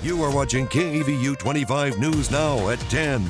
You are watching KVU 25 News Now at 10.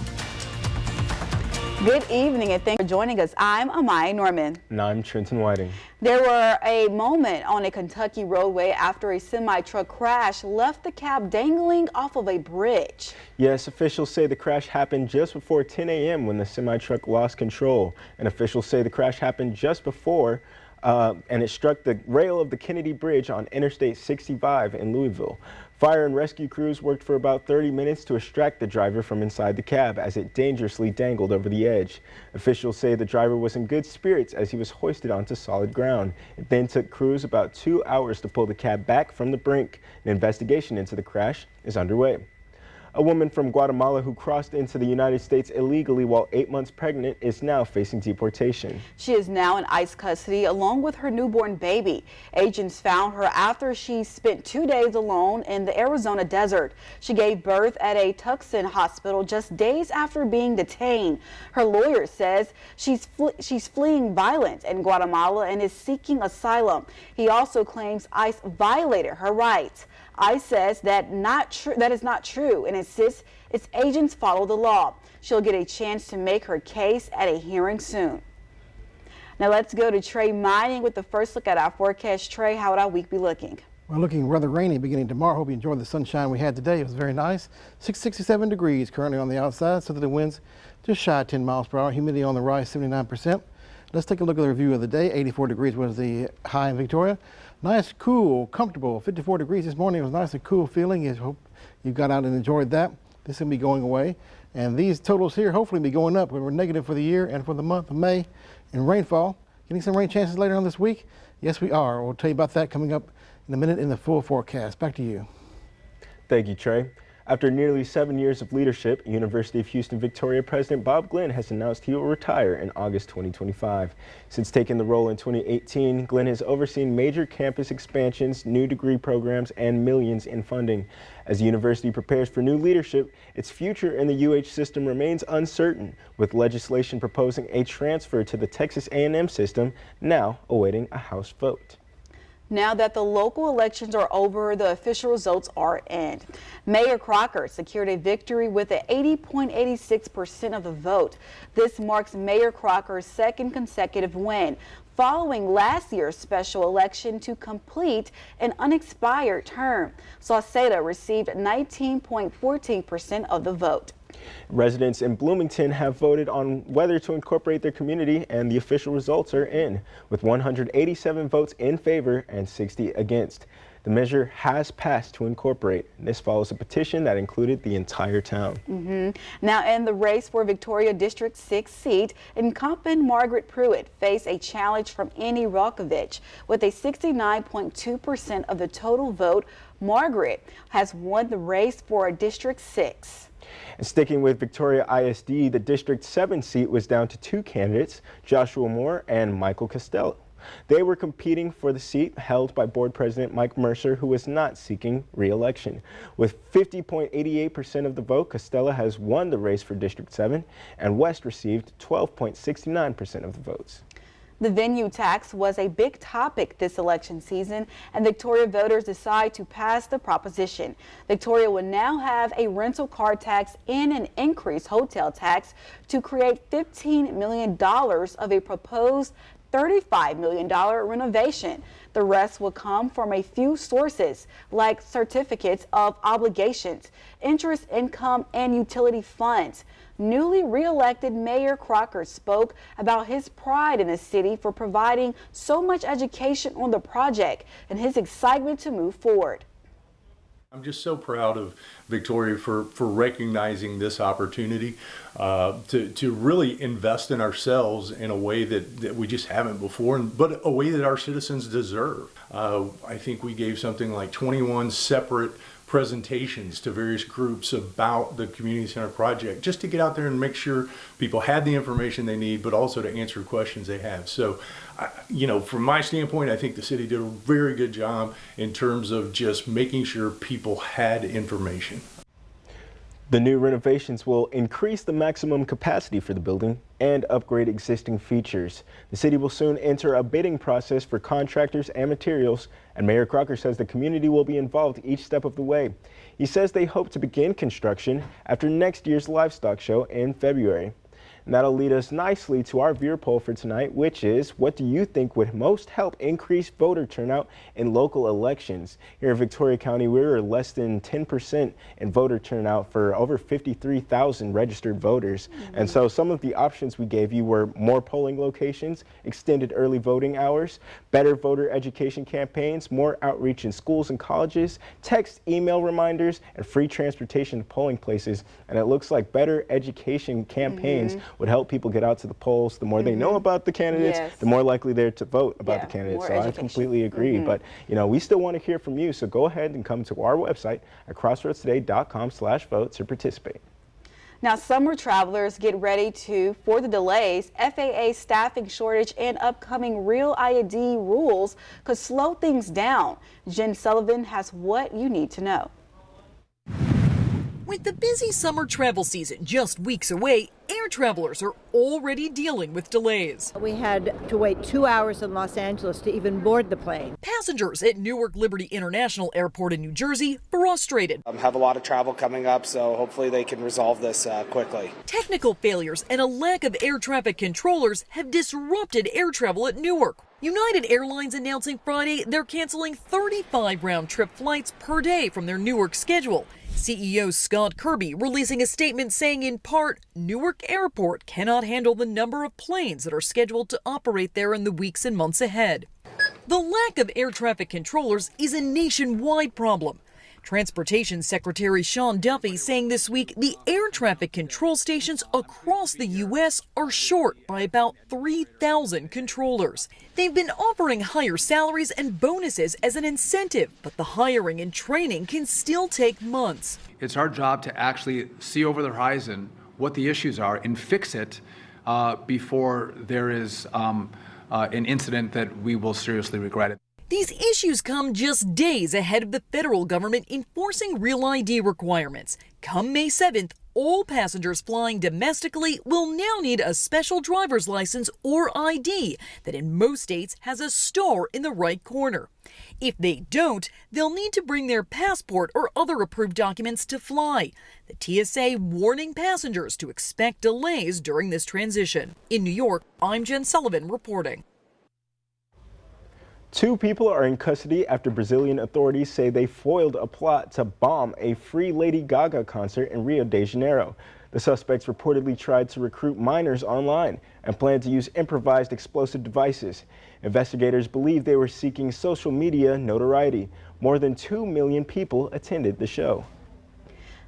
Good evening and thanks for joining us. I'm Amaya Norman. And I'm Trenton Whiting. There were a moment on a Kentucky roadway after a semi-truck crash left the cab dangling off of a bridge. Yes, officials say the crash happened just before 10 a.m. when the semi-truck lost control. And officials say the crash happened just before and it struck the rail of the Kennedy Bridge on Interstate 65 in Louisville. Fire and rescue crews worked for about 30 minutes to extract the driver from inside the cab as it dangerously dangled over the edge. Officials say the driver was in good spirits as he was hoisted onto solid ground. It then took crews about 2 hours to pull the cab back from the brink. An investigation into the crash is underway. A woman from Guatemala who crossed into the United States illegally while 8 months pregnant is now facing deportation. She is now in ICE custody along with her newborn baby. Agents found her after she spent 2 days alone in the Arizona desert. She gave birth at a Tucson hospital just days after being detained. Her lawyer says she's fleeing violence in Guatemala and is seeking asylum. He also claims ICE violated her rights. ICE says that is not true and insists its agents follow the law. She'll get a chance to make her case at a hearing soon. Now let's go to Trey Mining with the first look at our forecast. Trey, how would our week be looking? We're looking rather rainy beginning tomorrow. Hope you enjoyed the sunshine we had today. It was very nice. 67 degrees currently on the outside. Southerly winds just shy of 10 miles per hour. Humidity on the rise, 79%. Let's take a look at the review of the day. 84 degrees was the high in Victoria. Nice, cool, comfortable. 54 degrees this morning. It was nice and cool feeling. I hope you got out and enjoyed that. This will be going away. And these totals here hopefully be going up. We're negative for the year and for the month of May. And rainfall, getting some rain chances later on this week? Yes, we are. We'll tell you about that coming up in a minute in the full forecast. Back to you. Thank you, Trey. After nearly 7 years of leadership, University of Houston Victoria President Bob Glenn has announced he will retire in August 2025. Since taking the role in 2018, Glenn has overseen major campus expansions, new degree programs, and millions in funding. As the university prepares for new leadership, its future in the UH system remains uncertain, with legislation proposing a transfer to the Texas A&M system now awaiting a House vote. Now that the local elections are over, the official results are in. Mayor Crocker secured a victory with 80.86% of the vote. This marks Mayor Crocker's second consecutive win, following last year's special election to complete an unexpired term. Sauceda received 19.14% of the vote. Residents in Bloomington have voted on whether to incorporate their community, and the official results are in, with 187 votes in favor and 60 against. The measure has passed to incorporate. This follows a petition that included the entire town. Now in the race for Victoria District 6 seat, incumbent Margaret Pruitt faced a challenge from Annie Rokovich. With a 69.2% of the total vote, Margaret has won the race for District 6. And sticking with Victoria ISD, the District 7 seat was down to two candidates, Joshua Moore and Michael Costello. They were competing for the seat held by Board President Mike Mercer, who was not seeking re-election. With 50.88% of the vote, Costello has won the race for District 7, and West received 12.69% of the votes. The venue tax was a big topic this election season, and Victoria voters decide to pass the proposition. Victoria will now have a rental car tax and an increased hotel tax to create $15 million of a proposed $35 million renovation. The rest will come from a few sources like certificates of obligations, interest income, and utility funds. Newly re-elected Mayor Crocker spoke about his pride in the city for providing so much education on the project and his excitement to move forward. I'm just so proud of Victoria for recognizing this opportunity to really invest in ourselves in a way that we just haven't before, but a way that our citizens deserve. I think we gave something like 21 separate presentations to various groups about the community center project, just to get out there and make sure people had the information they need, but also to answer questions they have. So, from my standpoint, I think the city did a very good job in terms of just making sure people had information. The new renovations will increase the maximum capacity for the building and upgrade existing features. The city will soon enter a bidding process for contractors and materials, and Mayor Crocker says the community will be involved each step of the way. He says they hope to begin construction after next year's livestock show in February. And that'll lead us nicely to our viewer poll for tonight, which is, what do you think would most help increase voter turnout in local elections? Here in Victoria County, we're less than 10% in voter turnout for over 53,000 registered voters. And so some of the options we gave you were more polling locations, extended early voting hours, better voter education campaigns, more outreach in schools and colleges, text, email reminders, and free transportation to polling places. And it looks like better education campaigns would help people get out to the polls. The more they know about the candidates, the more likely they're to vote about the candidates. So I completely agree. But, you know, we still want to hear from you. So go ahead and come to our website at crossroadstoday.com/vote to participate. Now, summer travelers get ready for the delays. FAA staffing shortage and upcoming Real ID rules could slow things down. Jen Sullivan has what you need to know. With the busy summer travel season just weeks away, air travelers are already dealing with delays. We had to wait 2 hours in Los Angeles to even board the plane. Passengers at Newark Liberty International Airport in New Jersey frustrated. Have a lot of travel coming up, so hopefully they can resolve this quickly. Technical failures and a lack of air traffic controllers have disrupted air travel at Newark. United Airlines announcing Friday they're canceling 35 round-trip flights per day from their Newark schedule. CEO Scott Kirby releasing a statement saying in part, Newark Airport cannot handle the number of planes that are scheduled to operate there in the weeks and months ahead. The lack of air traffic controllers is a nationwide problem. Transportation Secretary Sean Duffy saying this week the air traffic control stations across the U.S. are short by about 3,000 controllers. They've been offering higher salaries and bonuses as an incentive, but the hiring and training can still take months. It's our job to actually see over the horizon what the issues are and fix it before there is an incident that we will seriously regret it. These issues come just days ahead of the federal government enforcing Real ID requirements. Come May 7th, all passengers flying domestically will now need a special driver's license or ID that in most states has a star in the right corner. If they don't, they'll need to bring their passport or other approved documents to fly. The TSA warning passengers to expect delays during this transition. In New York, I'm Jen Sullivan reporting. 2 people are in custody after Brazilian authorities say they foiled a plot to bomb a free Lady Gaga concert in Rio de Janeiro. The suspects reportedly tried to recruit minors online and planned to use improvised explosive devices. Investigators believe they were seeking social media notoriety. More than 2 million people attended the show.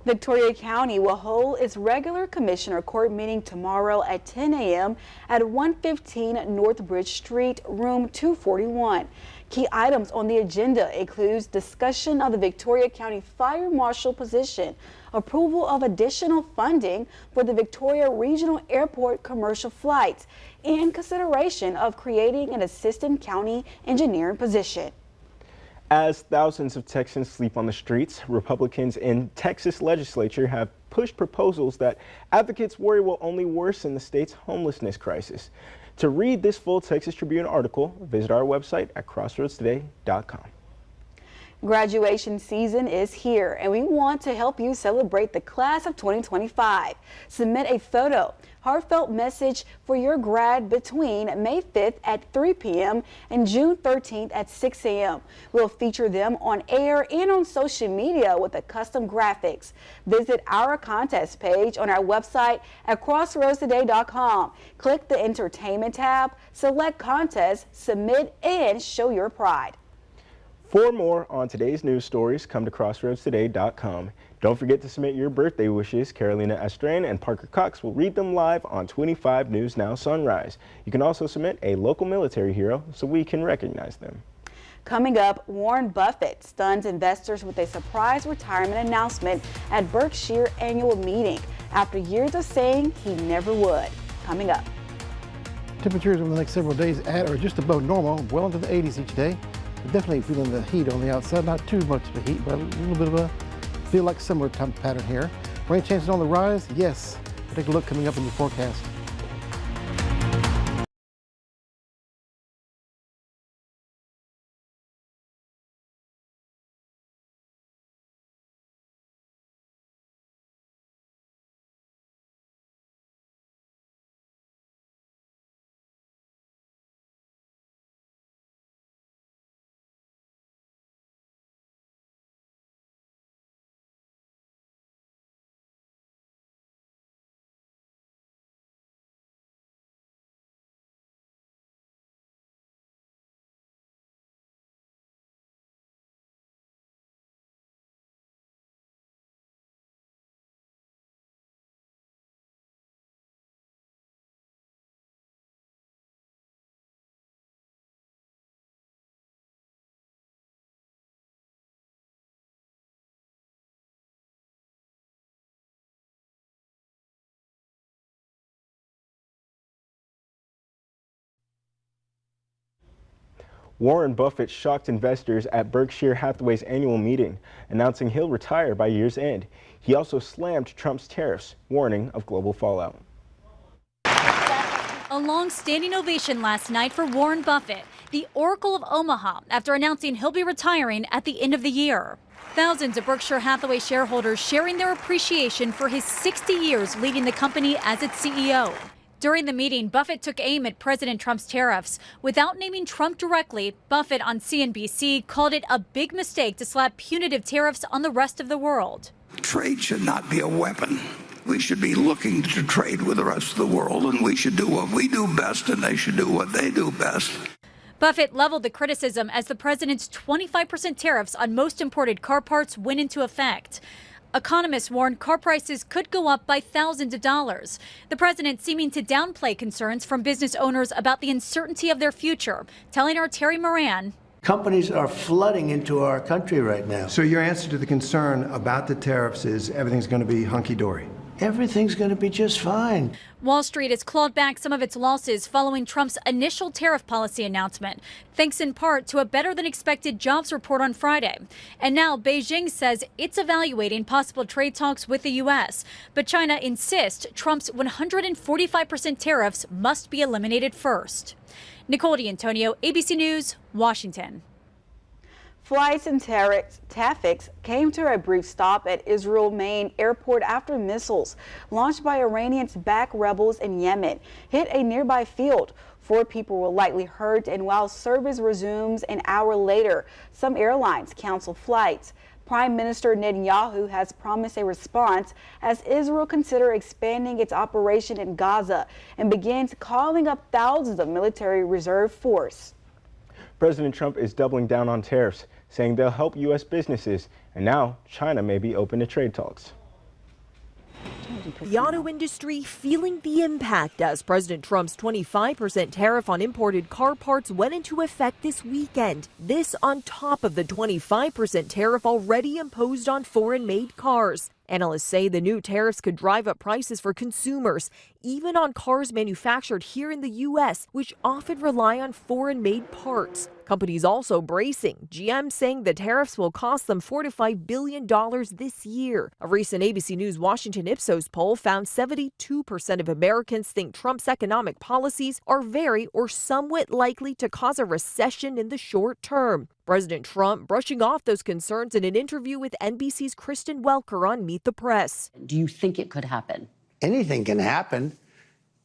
Victoria County will hold its regular commissioner court meeting tomorrow at 10 a.m. at 115 North Bridge Street, room 241. Key items on the agenda includes discussion of the Victoria County Fire Marshal position, approval of additional funding for the Victoria Regional Airport commercial flights, and consideration of creating an assistant county engineering position. As thousands of Texans sleep on the streets, Republicans in Texas legislature have pushed proposals that advocates worry will only worsen the state's homelessness crisis. To read this full Texas Tribune article, visit our website at crossroadstoday.com. Graduation season is here, and we want to help you celebrate the class of 2025. Submit a photo, heartfelt message for your grad between May 5th at 3 p.m. and June 13th at 6 a.m. We'll feature them on air and on social media with a custom graphics. Visit our contest page on our website at crossroadstoday.com. Click the Entertainment tab, select Contest, submit, and show your pride. For more on today's news stories, come to crossroadstoday.com. Don't forget to submit your birthday wishes. Carolina Estrain and Parker Cox will read them live on 25 News Now Sunrise. You can also submit a local military hero so we can recognize them. Coming up, Warren Buffett stuns investors with a surprise retirement announcement at Berkshire annual meeting after years of saying he never would. Coming up. Temperatures over the next several days at or just above normal, well into the 80s each day. Definitely feeling the heat on the outside, not too much of the heat, but a little bit of a feel like summer time pattern here. Rain chances on the rise? Yes. We'll take a look coming up in the forecast. Warren Buffett shocked investors at Berkshire Hathaway's annual meeting, announcing he'll retire by year's end. He also slammed Trump's tariffs, warning of global fallout. A long-standing ovation last night for Warren Buffett, the Oracle of Omaha, after announcing he'll be retiring at the end of the year. Thousands of Berkshire Hathaway shareholders sharing their appreciation for his 60 years leading the company as its CEO. During the meeting, Buffett took aim at President Trump's tariffs. Without naming Trump directly, Buffett on CNBC called it a big mistake to slap punitive tariffs on the rest of the world. Trade should not be a weapon. We should be looking to trade with the rest of the world, and we should do what we do best, and they should do what they do best. Buffett leveled the criticism as the president's 25% tariffs on most imported car parts went into effect. Economists warned car prices could go up by thousands of dollars. The president seeming to downplay concerns from business owners about the uncertainty of their future, telling our Terry Moran. Companies are flooding into our country right now. So your answer to the concern about the tariffs is everything's going to be hunky-dory? Everything's going to be just fine. Wall Street has clawed back some of its losses following Trump's initial tariff policy announcement, thanks in part to a better-than-expected jobs report on Friday. And now Beijing says it's evaluating possible trade talks with the U.S. But China insists Trump's 145% tariffs must be eliminated first. Nicole D'Antonio, ABC News, Washington. Flights and traffics came to a brief stop at Israel main airport after missiles launched by Iranians-backed rebels in Yemen hit a nearby field. 4 people were likely hurt, and while service resumes an hour later, some airlines cancel flights. Prime Minister Netanyahu has promised a response as Israel considers expanding its operation in Gaza and begins calling up thousands of military reserve force. President Trump is doubling down on tariffs, saying they'll help U.S. businesses, and now China may be open to trade talks. The auto industry feeling the impact as President Trump's 25% tariff on imported car parts went into effect this weekend. This on top of the 25% tariff already imposed on foreign-made cars. Analysts say the new tariffs could drive up prices for consumers, even on cars manufactured here in the U.S., which often rely on foreign-made parts. Companies also bracing. GM saying the tariffs will cost them $4 to $5 billion this year. A recent ABC News Washington Ipsos poll found 72% of Americans think Trump's economic policies are very or somewhat likely to cause a recession in the short term. President Trump brushing off those concerns in an interview with NBC's Kristen Welker on Meet the Press. Do you think it could happen? Anything can happen,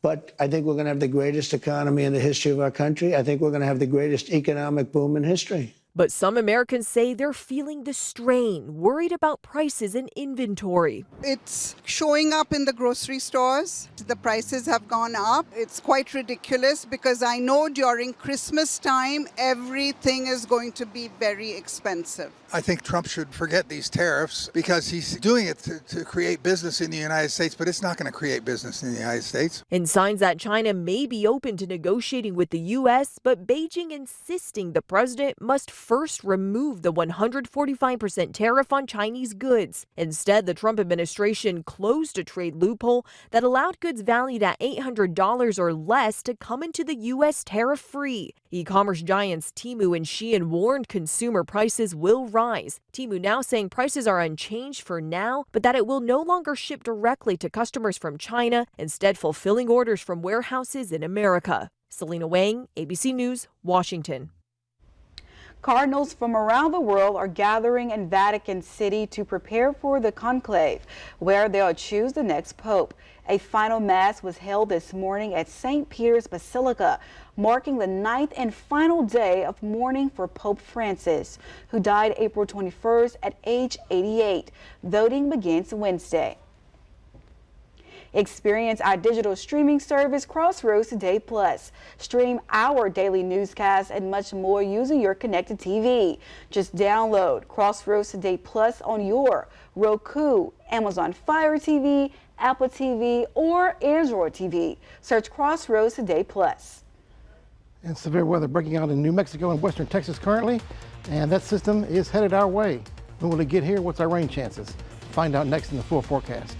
but I think we're going to have the greatest economy in the history of our country. I think we're going to have the greatest economic boom in history. But some Americans say they're feeling the strain, worried about prices and inventory. It's showing up in the grocery stores. The prices have gone up. It's quite ridiculous because I know during Christmas time, everything is going to be very expensive. I think Trump should forget these tariffs because he's doing it to create business in the United States, but it's not going to create business in the United States. And signs that China may be open to negotiating with the U.S., but Beijing insisting the president must first remove the 145% tariff on Chinese goods. Instead, the Trump administration closed a trade loophole that allowed goods valued at $800 or less to come into the U.S. tariff-free. E-commerce giants Temu and Shein warned consumer prices will rise. Temu now saying prices are unchanged for now, but that it will no longer ship directly to customers from China, instead fulfilling orders from warehouses in America. Selena Wang, ABC News, Washington. Cardinals from around the world are gathering in Vatican City to prepare for the conclave, where they'll choose the next pope. A final mass was held this morning at St. Peter's Basilica, marking the 9th and final day of mourning for Pope Francis, who died April 21st at age 88. Voting begins Wednesday. Experience our digital streaming service, Crossroads Today Plus. Stream our daily newscasts and much more using your connected TV. Just download Crossroads Today Plus on your Roku, Amazon Fire TV, Apple TV, or Android TV. Search Crossroads Today Plus. And severe weather breaking out in New Mexico and western Texas currently, and that system is headed our way. When will it get here? What's our rain chances? Find out next in the full forecast.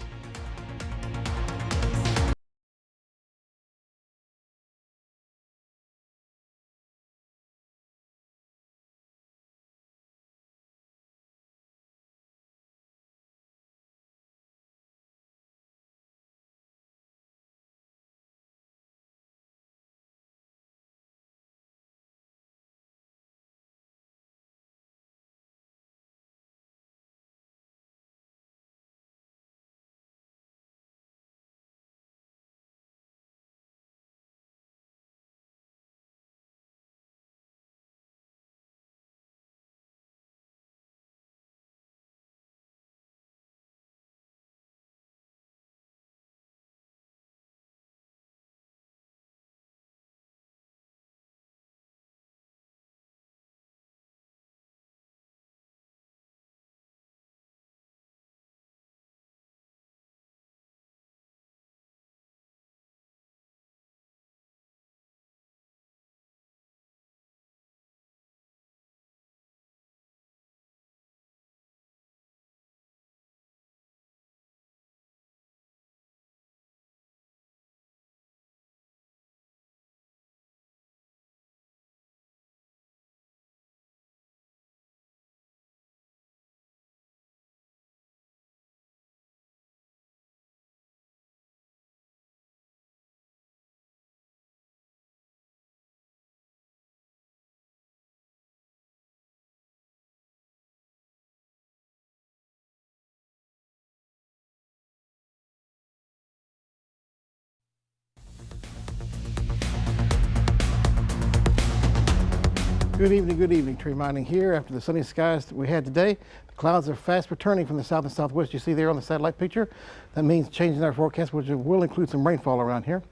Good evening. Tree mining here after the sunny skies we had today. The clouds are fast returning from the south and southwest. You see there on the satellite picture. That means changing our forecast, which will include some rainfall around here.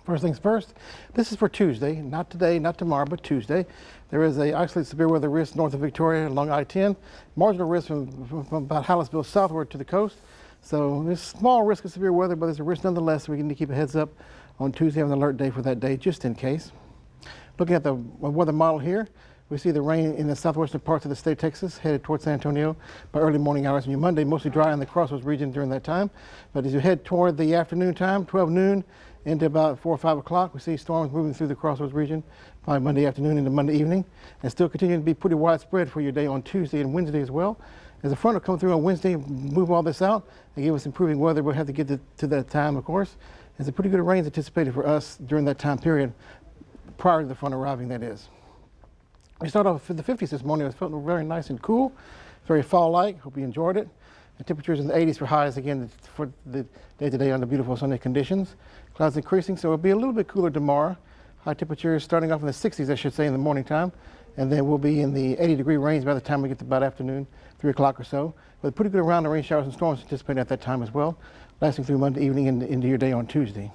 First things first, this is for Tuesday, not today, not tomorrow, but Tuesday. There is a isolated severe weather risk north of Victoria along I-10. Marginal risk from about Hallettsville southward to the coast. So there's small risk of severe weather, but there's a risk nonetheless. We need to keep a heads up on Tuesday, have an alert day for that day, just in case. Looking at the weather model here, we see the rain in the southwestern parts of the state of Texas headed towards San Antonio by early morning hours on your Monday, mostly dry in the Crossroads region during that time. But as you head toward the afternoon time, 12 noon into about 4 or 5 o'clock, we see storms moving through the Crossroads region by Monday afternoon into Monday evening, and still continuing to be pretty widespread for your day on Tuesday and Wednesday as well. As the front will come through on Wednesday, move all this out and give us improving weather. We'll have to get to that time, of course. There's a pretty good rains anticipated for us during that time period, prior to the front arriving, that is. We start off with the 50s this morning. It felt very nice and cool, very fall-like. Hope you enjoyed it. The temperatures in the 80s for highs again for the day today under beautiful sunny conditions. Clouds increasing, so it'll be a little bit cooler tomorrow. High temperatures starting off in the 60s, I should say, in the morning time, and then we'll be in the 80-degree range by the time we get to about afternoon, 3 o'clock or so. But pretty good around the rain showers and storms anticipated at that time as well, lasting through Monday evening into your day on Tuesday.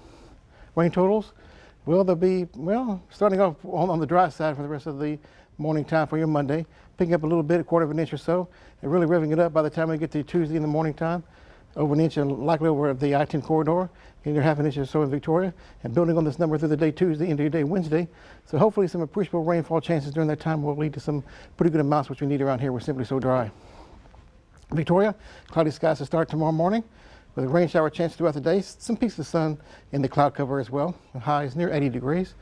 Rain totals. Well, they'll be, starting off on the dry side for the rest of the morning time for your Monday, picking up a little bit, a quarter of an inch or so, and really revving it up by the time we get to Tuesday in the morning time. over an inch, and likely over the I-10 corridor, either half an inch or so in Victoria, and building on this number through the day Tuesday into your day Wednesday. So hopefully some appreciable rainfall chances during that time will lead to some pretty good amounts, which we need around here. We're simply so dry. Victoria, cloudy skies to start tomorrow morning with a rain shower chance throughout the day. Some peaks of sun in the cloud cover as well. The high is near 80 degrees.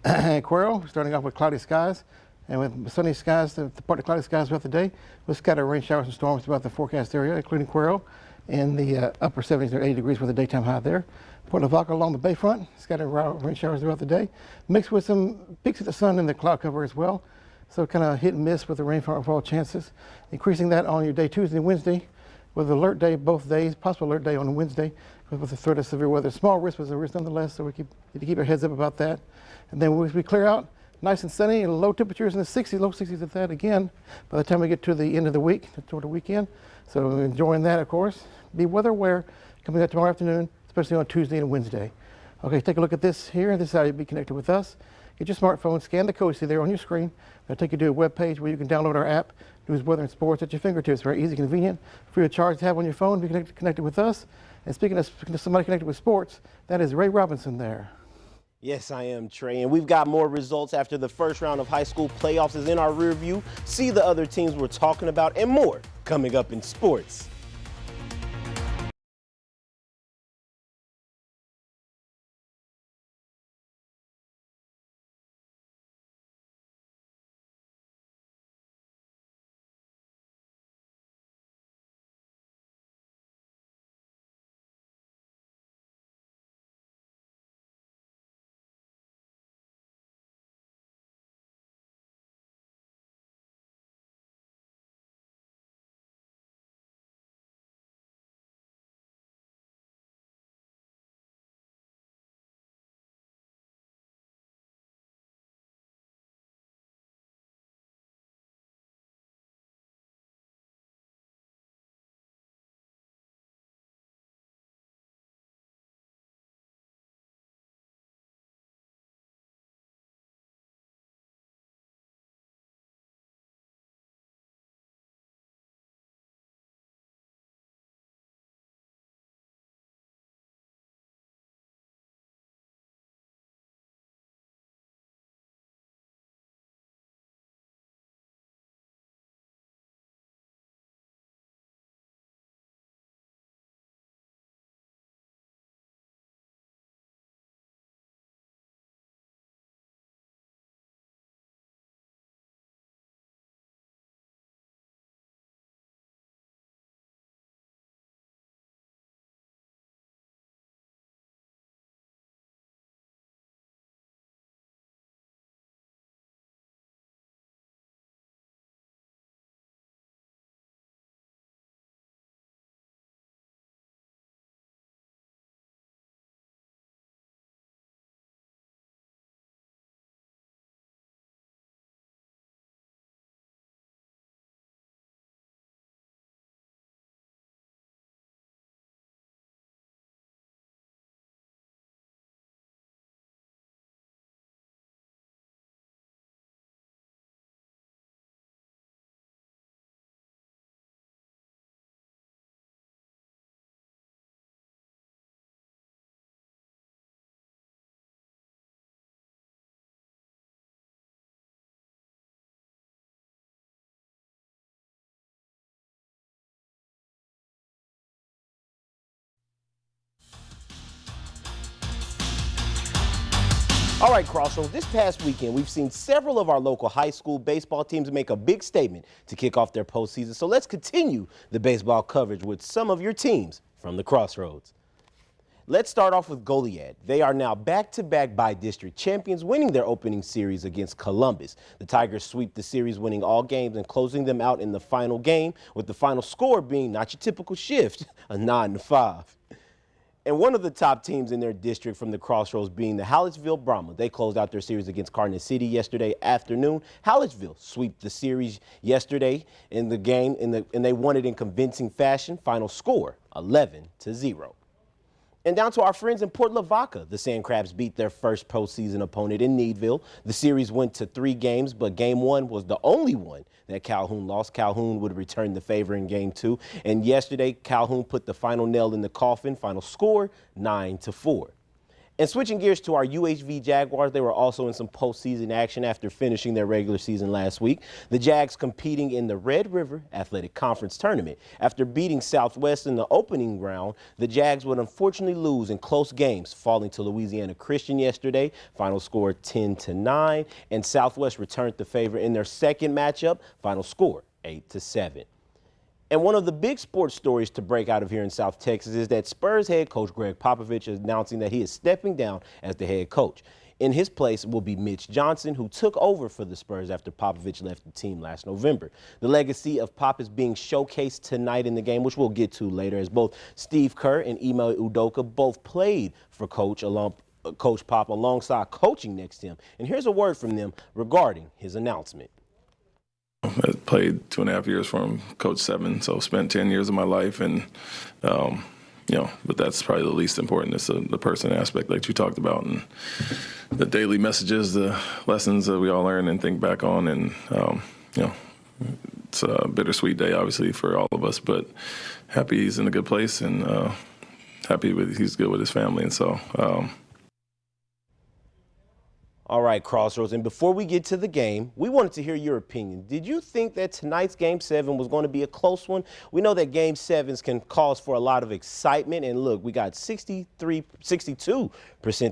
Quail, starting off with cloudy skies and with sunny skies, the partly cloudy skies throughout the day with scattered rain showers and storms throughout the forecast area, including Quail in the upper 70s or 80 degrees with a daytime high there. Port Lavaca along the bayfront, scattered rain showers throughout the day, mixed with some peaks of the sun in the cloud cover as well. So kind of hit and miss with the rainfall chances. Increasing that on your day Tuesday and Wednesday with alert day both days, possible alert day on Wednesday with the threat of severe weather. Small risk was a risk nonetheless, so we need to keep our heads up about that. And then as we clear out, nice and sunny and low temperatures in the 60s, low 60s at that again by the time we get to the end of the week, toward the weekend. So enjoying that, of course. Be weather aware coming up tomorrow afternoon, especially on Tuesday and Wednesday. Okay, take a look at this here. This is how you'll be connected with us. Get your smartphone, scan the code, see there on your screen. That'll take you to a web page where you can download our app, News, Weather, and Sports at your fingertips. Very easy, convenient, free of charge to have on your phone. Be connected with us. And speaking of somebody connected with sports, that is Ray Robinson there. Yes, I am, Trey, and we've got more results after the first round of high school playoffs is in our rear view. See the other teams we're talking about and more coming up in sports. All right, Crossroads, this past weekend, we've seen several of our local high school baseball teams make a big statement to kick off their postseason. So let's continue the baseball coverage with some of your teams from the Crossroads. Let's start off with Goliad. They are now back-to-back by-district champions, winning their opening series against Columbus. The Tigers sweep the series, winning all games and closing them out in the final game, with the final score being not your typical shift, a 9-5. And one of the top teams in their district from the Crossroads being the Hallettsville Brahma. They closed out their series against Carson City yesterday afternoon. Hallettsville swept the series yesterday in the game, and they won it in convincing fashion. Final score, 11-0. And down to our friends in Port Lavaca. The Sand Crabs beat their first postseason opponent in Needville. The series went to 3 games, but game 1 was the only one that Calhoun lost. Calhoun would return the favor in game 2. And yesterday, Calhoun put the final nail in the coffin. Final score, 9-4. And switching gears to our UHV Jaguars, they were also in some postseason action after finishing their regular season last week. The Jags competing in the Red River Athletic Conference Tournament. After beating Southwest in the opening round, the Jags would unfortunately lose in close games, falling to Louisiana Christian yesterday. Final score 10-9, and Southwest returned the favor in their second matchup. Final score 8-7. And one of the big sports stories to break out of here in South Texas is that Spurs head coach Greg Popovich is announcing that he is stepping down as the head coach. In his place will be Mitch Johnson, who took over for the Spurs after Popovich left the team last November. The legacy of Pop is being showcased tonight in the game, which we'll get to later, as both Steve Kerr and Ime Udoka both played for Coach Pop alongside coaching next to him. And here's a word from them regarding his announcement. I played 2.5 years for him, coached 7, so spent 10 years of my life, and but that's probably the least important. It's the person aspect that you talked about, and the daily messages, the lessons that we all learn and think back on, and it's a bittersweet day, obviously, for all of us, but happy he's in a good place, and happy he's good with his family, and so. All right, Crossroads, and before we get to the game, we wanted to hear your opinion. Did you think that tonight's Game 7 was going to be a close one? We know that Game 7s can cause for a lot of excitement, and look, we got 62%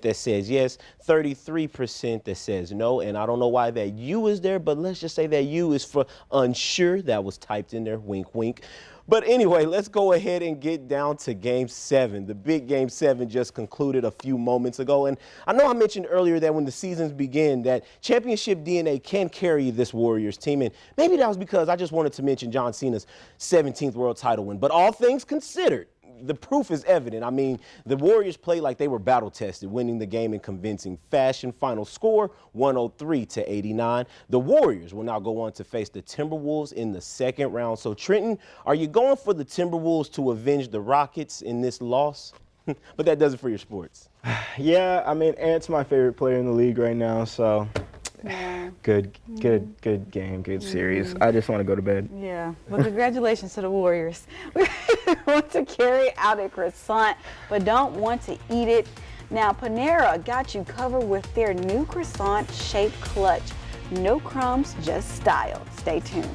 that says yes, 33% that says no, and I don't know why that U is there, but let's just say that U is for unsure. That was typed in there, wink, wink. But anyway, let's go ahead and get down to Game 7. The big Game 7 just concluded a few moments ago. And I know I mentioned earlier that when the seasons begin, that championship DNA can carry this Warriors team. And maybe that was because I just wanted to mention John Cena's 17th world title win. But all things considered, the proof is evident. I mean, the Warriors played like they were battle-tested, winning the game in convincing fashion. Final score, 103-89. The Warriors will now go on to face the Timberwolves in the second round. So, Trenton, are you going for the Timberwolves to avenge the Rockets in this loss? But that does it for your sports. Yeah, I mean, Ant's my favorite player in the league right now, so good game, good series. I just want to go to bed. Yeah, well, congratulations to the Warriors. We want to carry out a croissant, but don't want to eat it. Now, Panera got you covered with their new croissant-shaped clutch. No crumbs, just style. Stay tuned.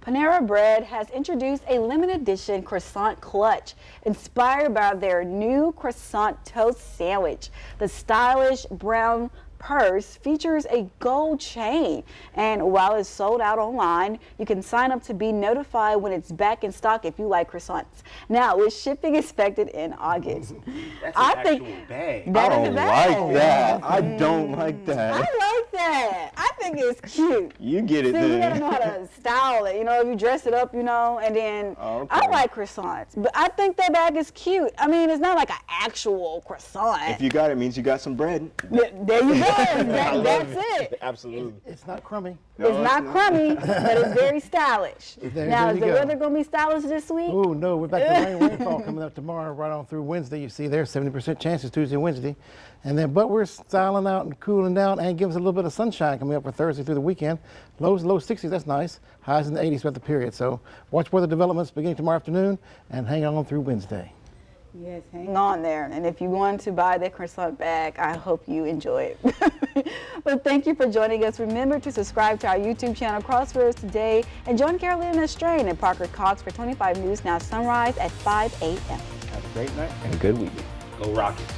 Panera Bread has introduced a limited edition croissant clutch inspired by their new croissant toast sandwich. The stylish brown purse features a gold chain, and while it's sold out online, you can sign up to be notified when it's back in stock if you like croissants. Now, with shipping expected in August. That's an actual bag. That I is don't a bag. like that. I don't like that. I like that. I think think it's cute. You get it See, then. you gotta know how to style it. You know, if you dress it up, you know, and then I like croissants, but I think that bag is cute. I mean, it's not like an actual croissant. If you got it, means you got some bread. There you go. That's it. Absolutely. It's not crummy. It's not crummy, but it's very stylish. Now, is the weather going to be stylish this week? Oh, no. We're back to rainfall coming up tomorrow, right on through Wednesday. You see there, 70% chances Tuesday and Wednesday. And then, but we're styling out and cooling down and giving us a little bit of sunshine coming up for Thursday through the weekend. Lows, low 60s, that's nice. Highs in the 80s throughout the period. So watch weather developments beginning tomorrow afternoon and hang on through Wednesday. Yes, hang on there. And if you want to buy the croissant bag, I hope you enjoy it. But thank you for joining us. Remember to subscribe to our YouTube channel, Crossroads Today, and join Carolina Strain and Parker Cox for 25 News Now Sunrise at 5 a.m. Have a great night and a good weekend. Go Rockets.